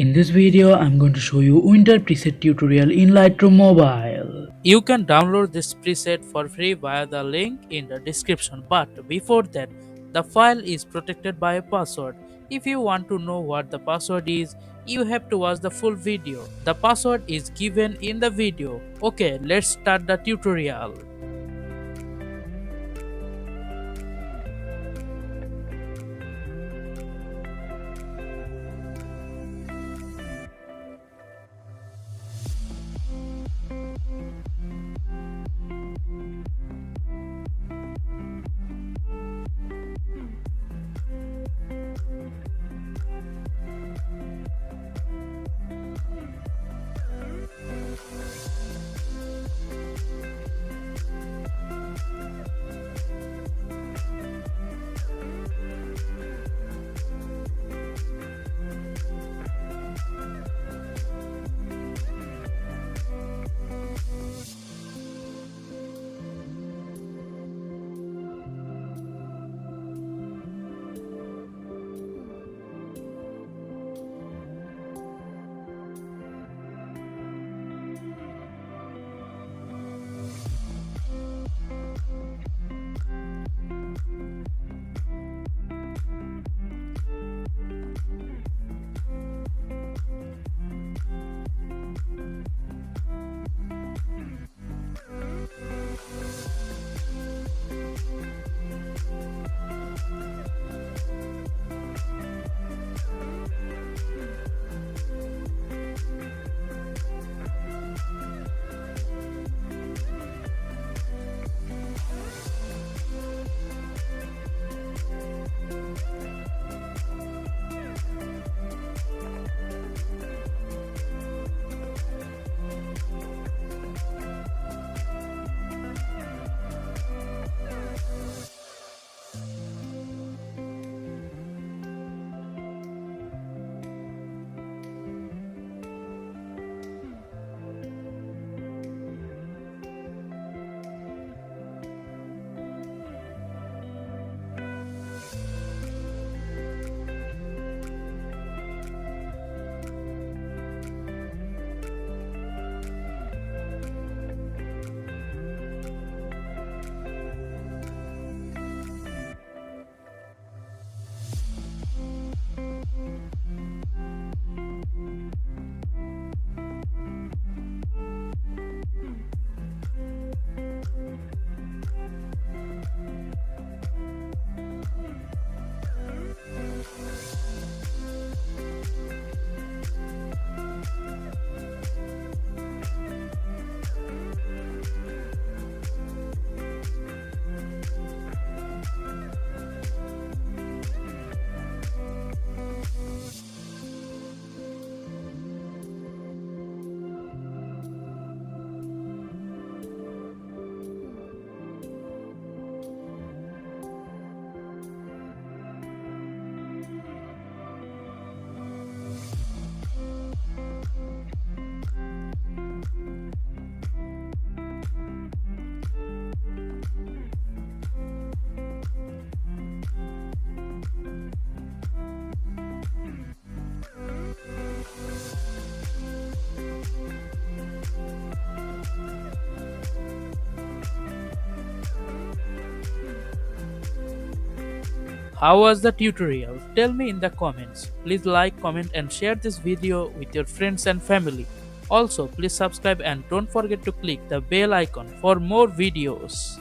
In this video, I'm going to show you Winter preset tutorial in Lightroom Mobile. You can download this preset for free via the link in the description, but before that, the file is protected by a password. If you want to know what the password is, you have to watch the full video. The password is given in the video. Okay, let's start the tutorial. How was the tutorial? Tell me in the comments. Please like, comment and share this video with your friends and family. Also, please subscribe and don't forget to click the bell icon for more videos.